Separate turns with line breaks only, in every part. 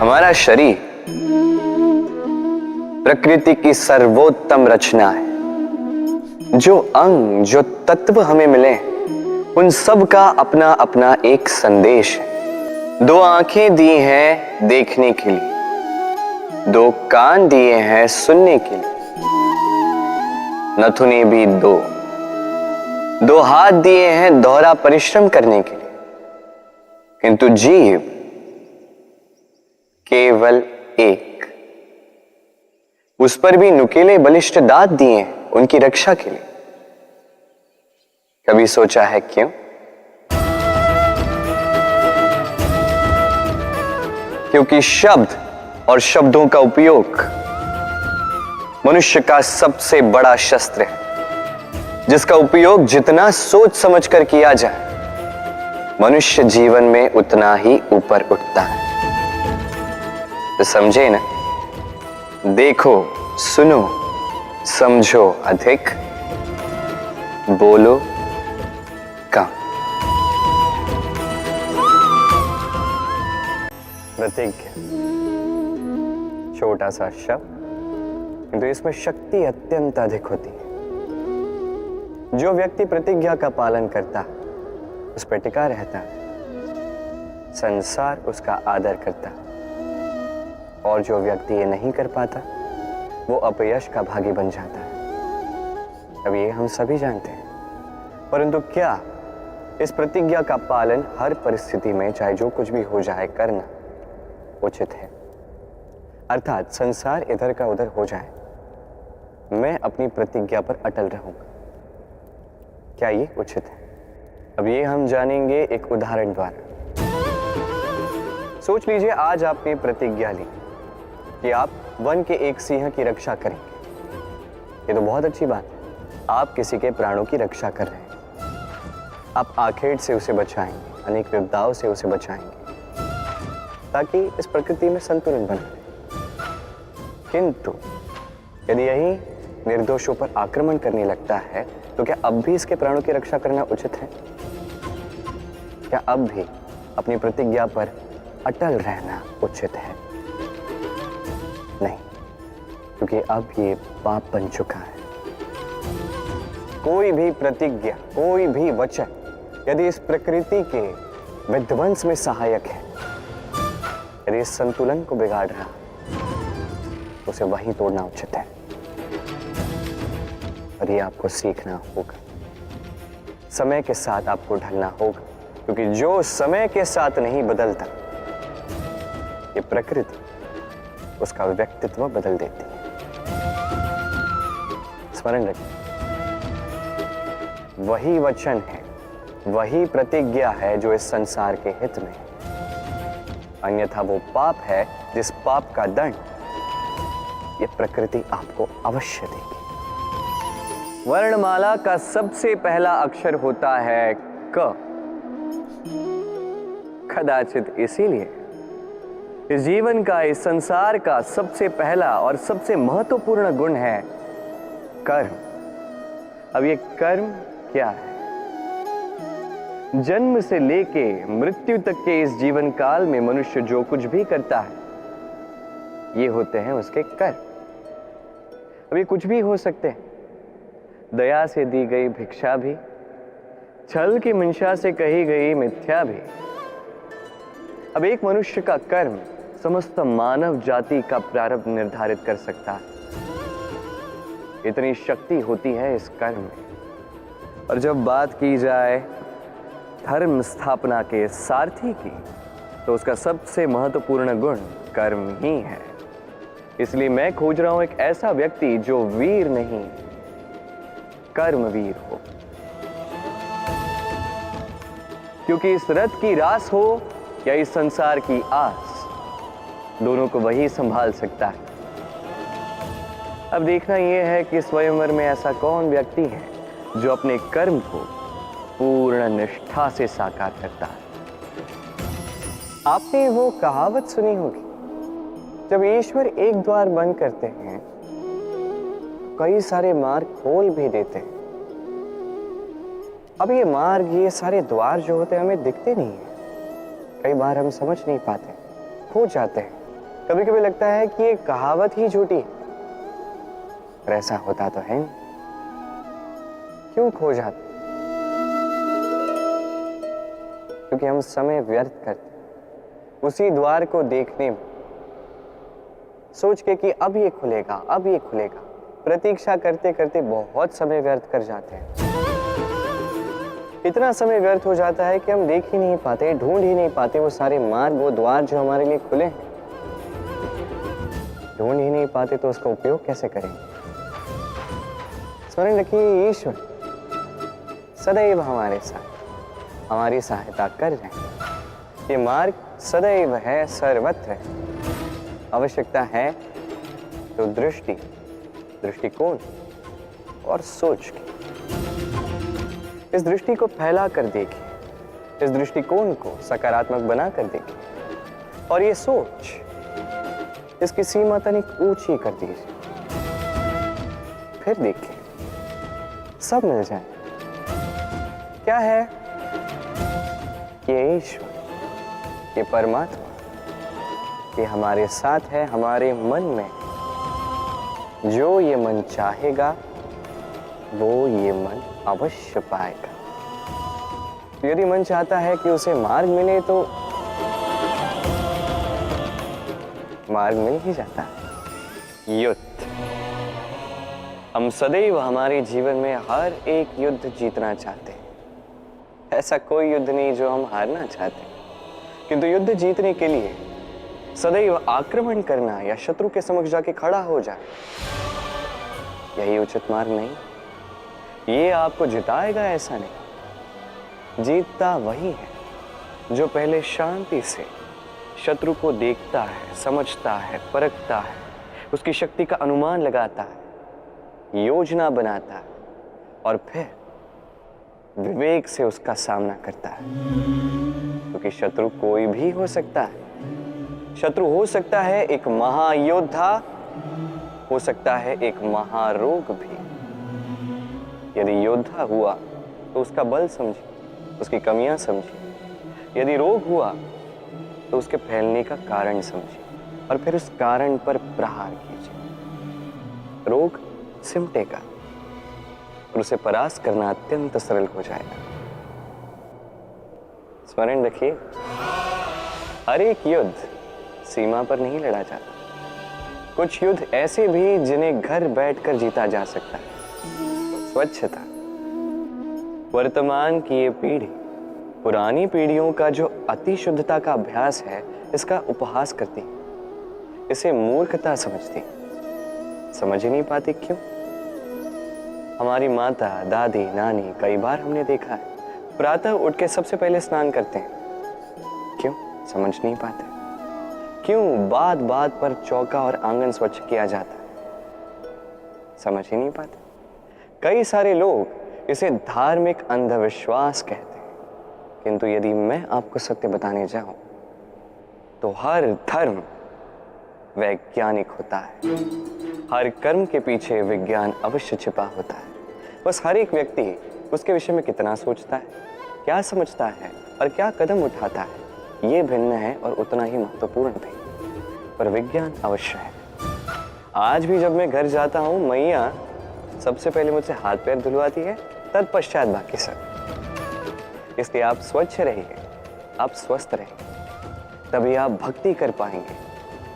हमारा शरीर प्रकृति की सर्वोत्तम रचना है। जो अंग, जो तत्व हमें मिले, उन सब का अपना अपना एक संदेश है। दो आंखें दी हैं देखने के लिए, दो कान दिए हैं सुनने के लिए, नथुने भी दो हाथ दिए हैं दोहरा परिश्रम करने के लिए, किंतु जीव केवल एक। उस पर भी नुकीले बलिष्ठ दांत दिए हैं उनकी रक्षा के लिए। कभी सोचा है क्यों? क्योंकि शब्द और शब्दों का उपयोग मनुष्य का सबसे बड़ा शस्त्र है, जिसका उपयोग जितना सोच समझ कर किया जाए, मनुष्य जीवन में उतना ही ऊपर उठता है। तो समझे ना? देखो, सुनो, समझो अधिक, बोलो कम। प्रतिज्ञा, छोटा सा शब्द, किंतु इसमें शक्ति अत्यंत अधिक होती है। जो व्यक्ति प्रतिज्ञा का पालन करता है, उस पर टिका रहता है, संसार उसका आदर करता है। और जो व्यक्ति ये नहीं कर पाता, वो अपयश का भागी बन जाता है। अब ये हम सभी जानते हैं, परंतु क्या इस प्रतिज्ञा का पालन हर परिस्थिति में, चाहे जो कुछ भी हो जाए, करना उचित है? अर्थात संसार इधर का उधर हो जाए, मैं अपनी प्रतिज्ञा पर अटल रहूंगा, क्या ये उचित है? अब ये हम जानेंगे एक उदाहरण द्वारा। सोच लीजिए, आज आपने प्रतिज्ञा ली कि आप वन के एक सिंह की रक्षा करेंगे। ये तो बहुत अच्छी बात है, आप किसी के प्राणों की रक्षा कर रहे हैं। आप आखेट से उसे बचाएंगे, अनेक विपदाओं से उसे बचाएंगे, ताकि इस प्रकृति में संतुलन बना रहे। किंतु यदि यही निर्दोषों पर आक्रमण करने लगता है, तो क्या अब भी इसके प्राणों की रक्षा करना उचित है? क्या अब भी अपनी प्रतिज्ञा पर अटल रहना उचित है? नहीं, क्योंकि अब ये पाप बन चुका है। कोई भी प्रतिज्ञा, कोई भी वचन यदि इस प्रकृति के विध्वंस में सहायक है, यदि इस संतुलन को बिगाड़ रहा, तो उसे वहीं तोड़ना उचित है। और ये आपको सीखना होगा, समय के साथ आपको ढलना होगा, क्योंकि जो समय के साथ नहीं बदलता, ये प्रकृति उसका व्यक्तित्व बदल देती है। स्मरण रखें, वही वचन है, वही प्रतिज्ञा है जो इस संसार के हित में है। अन्यथा वो पाप है जिस पाप का दंड ये प्रकृति आपको अवश्य देगी। वर्णमाला का सबसे पहला अक्षर होता है क। कदाचित इसीलिए इस जीवन का, इस संसार का सबसे पहला और सबसे महत्वपूर्ण गुण है कर्म। अब ये कर्म क्या है? जन्म से लेके मृत्यु तक के इस जीवन काल में मनुष्य जो कुछ भी करता है, ये होते हैं उसके कर्म। अब ये कुछ भी हो सकते हैं, दया से दी गई भिक्षा भी, छल की मंशा से कही गई मिथ्या भी। अब एक मनुष्य का कर्म समस्त मानव जाति का प्रारब्ध निर्धारित कर सकता है। इतनी शक्ति होती है इस कर्म में। और जब बात की जाए धर्म स्थापना के सारथी की, तो उसका सबसे महत्वपूर्ण गुण कर्म ही है। इसलिए मैं खोज रहा हूं एक ऐसा व्यक्ति जो वीर नहीं, कर्मवीर हो। क्योंकि इस रथ की रास हो या इस संसार की आस, दोनों को वही संभाल सकता है। अब देखना यह है कि स्वयंवर में ऐसा कौन व्यक्ति है जो अपने कर्म को पूर्ण निष्ठा से साकार करता है। आपने वो कहावत सुनी होगी, जब ईश्वर एक द्वार बंद करते हैं, कई सारे मार्ग खोल भी देते हैं। अब ये मार्ग, ये सारे द्वार जो होते हैं, हमें दिखते नहीं है। कई बार हम समझ नहीं पाते, खो जाते हैं। कभी कभी लगता है कि ये कहावत ही झूठी है, पर ऐसा होता तो है नहीं। क्यों खो जाते? क्योंकि हम समय व्यर्थ करते उसी द्वार को देखने में, सोच के कि अब ये खुलेगा, अब ये खुलेगा। प्रतीक्षा करते करते बहुत समय व्यर्थ कर जाते हैं। इतना समय व्यर्थ हो जाता है कि हम देख ही नहीं पाते, ढूंढ ही नहीं पाते वो सारे मार्ग, वो द्वार जो हमारे लिए खुले हैं। ढूंढ ही नहीं पाते तो उसका उपयोग कैसे करेंगे? स्मरण रखिए, ईश्वर सदैव हमारे साथ हमारी सहायता कर रहे हैं। ये मार्ग सदैव है, सर्वत्र है। आवश्यकता है तो दृष्टि, दृष्टिकोण और सोच की। इस दृष्टि को फैला कर देखिए, इस दृष्टिकोण को सकारात्मक बना कर देखिए, और ये सोच, इसकी सीमा तनिक ऊंची कर दीजिए। फिर देखिए, सब मिल जाए। क्या है? ये ईश्वर, ये परमात्मा, ये हमारे साथ है, हमारे मन में। जो ये मन चाहेगा वो ये मन अवश्य पाएगा। यदि मन चाहता है कि उसे मार्ग मिले तो मार्ग मिल ही जाता है। युद्ध, हम सदैव हमारे जीवन में हर एक युद्ध जीतना चाहते हैं। ऐसा कोई युद्ध नहीं जो हम हारना चाहते, किंतु युद्ध जीतने के लिए सदैव आक्रमण करना या शत्रु के समक्ष जाके खड़ा हो जाए, यही उचित मार्ग नहीं। ये आपको जिताएगा ऐसा नहीं। जीतता वही है जो पहले शांति से शत्रु को देखता है, समझता है, परखता है, उसकी शक्ति का अनुमान लगाता है, योजना बनाता है और फिर विवेक से उसका सामना करता है। क्योंकि शत्रु कोई भी हो सकता है। शत्रु हो सकता है एक महायोद्धा, हो सकता है एक महारोग भी। यदि योद्धा हुआ तो उसका बल समझिए, उसकी कमियां समझिए। यदि रोग हुआ तो उसके फैलने का कारण समझिए और फिर उस कारण पर प्रहार कीजिए। रोग सिमटेगा और उसे परास्त करना अत्यंत सरल हो जाएगा। स्मरण रखिए, हर एक युद्ध सीमा पर नहीं लड़ा जाता। कुछ युद्ध ऐसे भी जिन्हें घर बैठकर जीता जा सकता है। स्वच्छता, वर्तमान की ये पीढ़ी पुरानी पीढ़ियों का जो अति शुद्धता का अभ्यास है, इसका उपहास करती, इसे मूर्खता समझती, समझ ही नहीं पाती। क्यों? हमारी माता, दादी, नानी, कई बार हमने देखा है, प्रातः उठ के सबसे पहले स्नान करते हैं। क्यों? समझ नहीं पाते। क्यों बात बात पर चौका और आंगन स्वच्छ किया जाता है? समझ ही नहीं पाते। कई सारे लोग इसे धार्मिक अंधविश्वास कहते हैं, किंतु यदि मैं आपको सत्य बताने जाऊं तो हर धर्म वैज्ञानिक होता है। हर कर्म के पीछे विज्ञान अवश्य छिपा होता है। बस हर एक व्यक्ति उसके विषय में कितना सोचता है, क्या समझता है और क्या कदम उठाता है, ये भिन्न है और उतना ही महत्वपूर्ण भी। पर विज्ञान अवश्य है। आज भी जब मैं घर जाता हूँ, मैया सबसे पहले मुझसे हाथ पैर धुलवाती है, तत्पश्चात बाकी सब। इसलिए आप स्वच्छ रहिए, आप स्वस्थ रहिए, तभी आप भक्ति कर पाएंगे,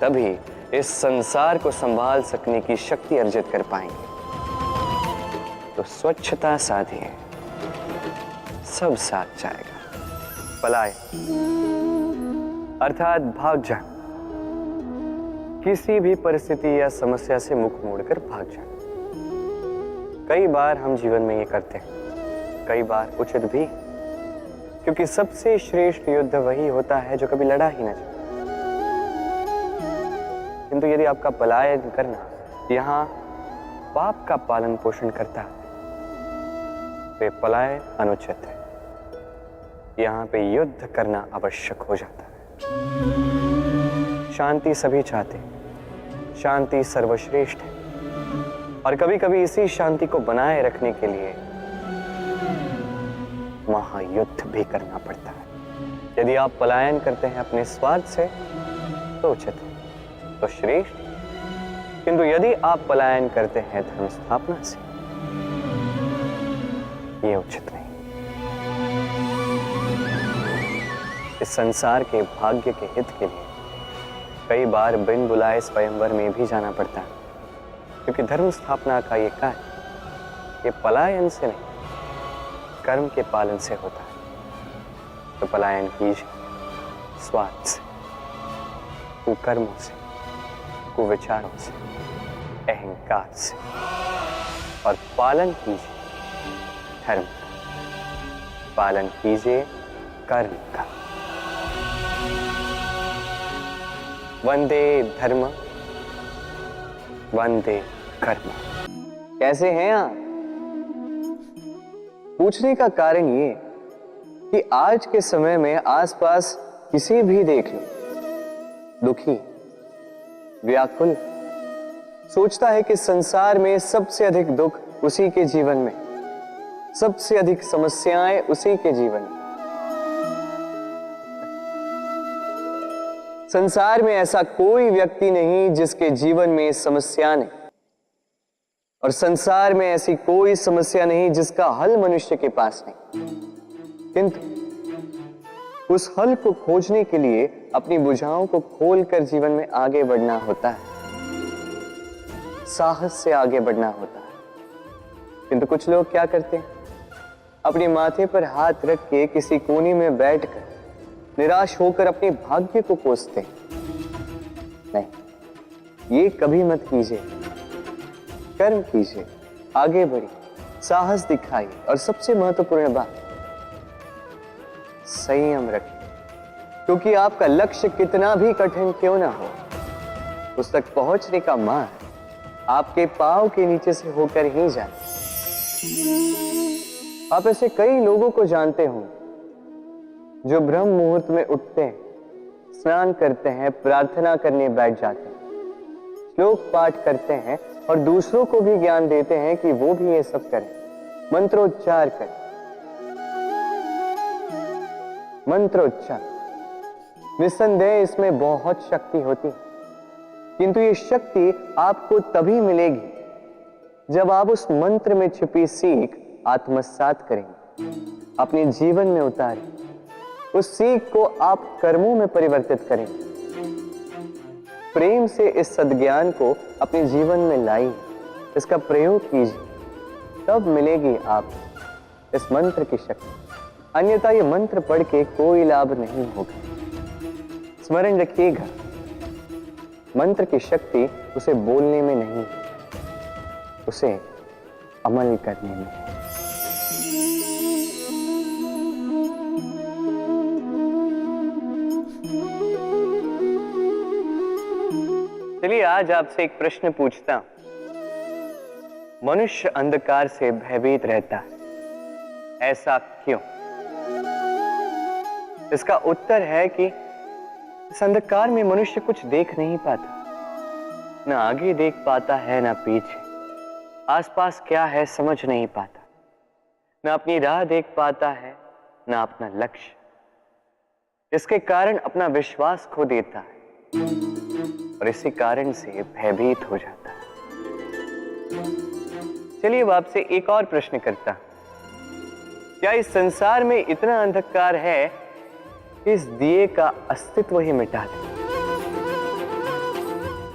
तभी इस संसार को संभाल सकने की शक्ति अर्जित कर पाएंगे। तो स्वच्छता साधिए, सब साथ जाएगा। पलायन अर्थात भाग जाना, किसी भी परिस्थिति या समस्या से मुख मोड़कर भाग जाना। कई बार हम जीवन में ये करते हैं, कई बार उचित भी, क्योंकि सबसे श्रेष्ठ युद्ध वही होता है जो कभी लड़ा ही न जाए। किंतु यदि आपका पलायन करना यहाँ पाप का पालन पोषण करता है, तो पलायन अनुचित है। यहाँ पे युद्ध करना आवश्यक हो जाता है। शांति सभी चाहते हैं, शांति सर्वश्रेष्ठ है, और कभी कभी इसी शांति को बनाए रखने के लिए महायुद्ध भी करना पड़ता है। यदि आप पलायन करते हैं अपने स्वार्थ से तो उचित है, तो श्रेष्ठ, किंतु यदि आप पलायन करते हैं धर्म स्थापना से, ये उचित नहीं। इस संसार के भाग्य के हित के लिए कई बार बिन बुलाए स्वयंवर में भी जाना पड़ता है, क्योंकि धर्म स्थापना का ये कार्य ये पलायन से नहीं, कर्म के पालन से होता है। तो पलायन कीजिए स्वार्थ से, कुकर्मों से, कुविचारों से, अहंकार से, और पालन कीजिए धर्म का, पालन कीजिए कर्म का। वंदे धर्म वंदे कर्म। कैसे हैं आप? पूछने का कारण ये कि आज के समय में आसपास किसी भी देख लो, दुखी, व्याकुल, सोचता है कि संसार में सबसे अधिक दुख उसी के जीवन में, सबसे अधिक समस्याएं उसी के जीवन में। संसार में ऐसा कोई व्यक्ति नहीं जिसके जीवन में समस्या नहीं, और संसार में ऐसी कोई समस्या नहीं जिसका हल मनुष्य के पास नहीं। किंतु उस हल को खोजने के लिए अपनी भुजाओं को खोलकर जीवन में आगे बढ़ना होता है, साहस से आगे बढ़ना होता है। किंतु कुछ लोग क्या करते हैं, अपने माथे पर हाथ रख के किसी कोने में बैठकर निराश होकर अपने भाग्य को कोसते हैं। नहीं, ये कभी मत कीजिए। कर्म कीजिए, आगे बढ़िए, साहस दिखाइए, और सबसे महत्वपूर्ण बात, संयम रखिए, क्योंकि आपका लक्ष्य कितना भी कठिन क्यों ना हो, उस तक पहुंचने का मार्ग आपके पांव के नीचे से होकर ही जाए। आप ऐसे कई लोगों को जानते हो जो ब्रह्म मुहूर्त में उठते हैं, स्नान करते हैं, प्रार्थना करने बैठ जाते हैं, श्लोक पाठ करते हैं और दूसरों को भी ज्ञान देते हैं कि वो भी ये सब करें, मंत्रोच्चार करें। मंत्रोच्चार, निस्संदेह इसमें बहुत शक्ति होती है, किंतु ये शक्ति आपको तभी मिलेगी जब आप उस मंत्र में छिपी सीख आत्मसात करेंगे, अपने जीवन में उतारें, उस सीख को आप कर्मों में परिवर्तित करेंगे, प्रेम से इस सद्ज्ञान को अपने जीवन में लाइए, इसका प्रयोग कीजिए, तब मिलेगी आप इस मंत्र की शक्ति। अन्यथा ये मंत्र पढ़ के कोई लाभ नहीं होगा। स्मरण रखिएगा, मंत्र की शक्ति उसे बोलने में नहीं, उसे अमल करने में है। चलिए आज आपसे एक प्रश्न पूछता हूं। मनुष्य अंधकार से भयभीत रहता है, ऐसा क्यों? इसका उत्तर है कि इस अंधकार में मनुष्य कुछ देख नहीं पाता, ना आगे देख पाता है ना पीछे, आसपास क्या है समझ नहीं पाता, ना अपनी राह देख पाता है ना अपना लक्ष्य, इसके कारण अपना विश्वास खो देता है और इसी कारण से भयभीत हो जाता है। चलिए अब आपसे एक और प्रश्न करता हूं। क्या इस संसार में इतना अंधकार है कि इस दिए का अस्तित्व ही मिटा दे?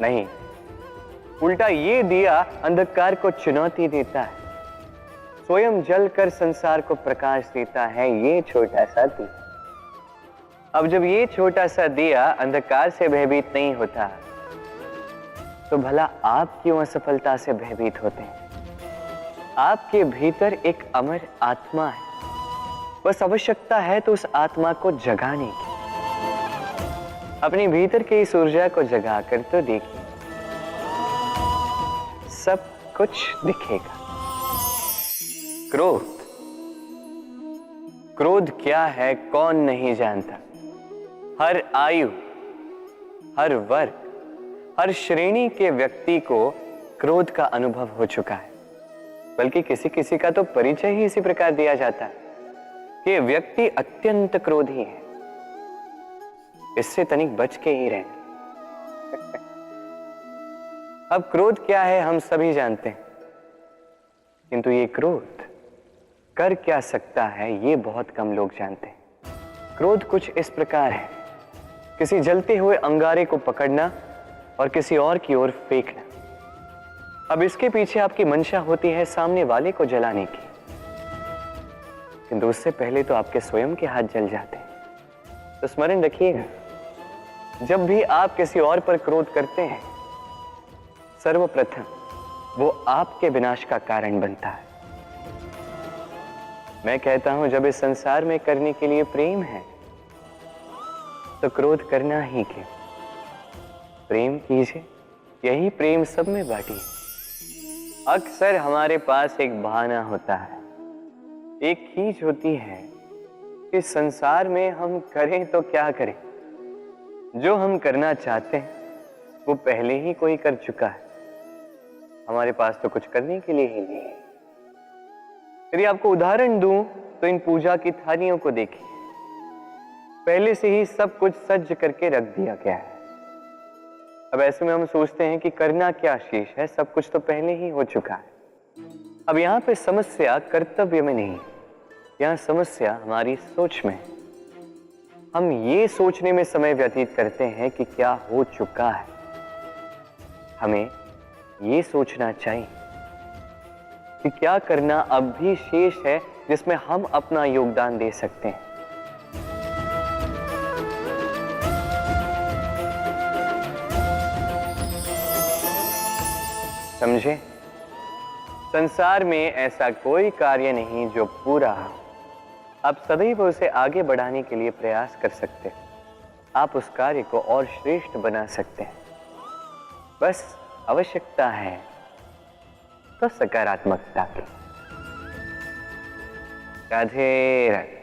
नहीं, उल्टा ये दिया अंधकार को चुनौती देता है, स्वयं जलकर संसार को प्रकाश देता है ये छोटा सा दिया। अब जब ये छोटा सा दिया अंधकार से भयभीत नहीं होता, तो भला आप क्यों असफलता से भयभीत होते हैं? आपके भीतर एक अमर आत्मा है, बस आवश्यकता है तो उस आत्मा को जगाने की। अपने भीतर की इस ऊर्जा को जगाकर तो देखिए, सब कुछ दिखेगा। क्रोध, क्रोध क्या है कौन नहीं जानता। हर आयु, हर वर्ग, हर श्रेणी के व्यक्ति को क्रोध का अनुभव हो चुका है, बल्कि किसी किसी का तो परिचय ही इसी प्रकार दिया जाता है कि व्यक्ति अत्यंत क्रोधी है, इससे तनिक बच के ही रहें। अब क्रोध क्या है हम सभी जानते हैं, किंतु ये क्रोध कर क्या सकता है ये बहुत कम लोग जानते हैं। क्रोध कुछ इस प्रकार है, किसी जलते हुए अंगारे को पकड़ना और किसी और की ओर फेंकना। अब इसके पीछे आपकी मंशा होती है सामने वाले को जलाने की, किंतु उससे पहले तो आपके स्वयं के हाथ जल जाते हैं। तो स्मरण रखिएगा, जब भी आप किसी और पर क्रोध करते हैं, सर्वप्रथम वो आपके विनाश का कारण बनता है। मैं कहता हूं, जब इस संसार में करने के लिए प्रेम है तो क्रोध करना ही क्यों। प्रेम कीजिए, यही प्रेम सब में बांटिए। अक्सर हमारे पास एक बहाना होता है, एक खींच होती है कि संसार में हम करें तो क्या करें, जो हम करना चाहते हैं वो पहले ही कोई कर चुका है, हमारे पास तो कुछ करने के लिए ही नहीं है। यदि आपको उदाहरण दूं तो इन पूजा की थालियों को देखिए, पहले से ही सब कुछ सज्ज करके रख दिया गया है। अब ऐसे में हम सोचते हैं कि करना क्या शेष है, सब कुछ तो पहले ही हो चुका है। अब यहां पे समस्या कर्तव्य में नहीं, यहां समस्या हमारी सोच में। हम ये सोचने में समय व्यतीत करते हैं कि क्या हो चुका है। हमें ये सोचना चाहिए कि क्या करना अब भी शेष है जिसमें हम अपना योगदान दे सकते हैं। समझे? संसार में ऐसा कोई कार्य नहीं जो पूरा हो। आप सदैव उसे आगे बढ़ाने के लिए प्रयास कर सकते हैं, आप उस कार्य को और श्रेष्ठ बना सकते हैं। बस आवश्यकता है तो सकारात्मकता की। राधे राधे।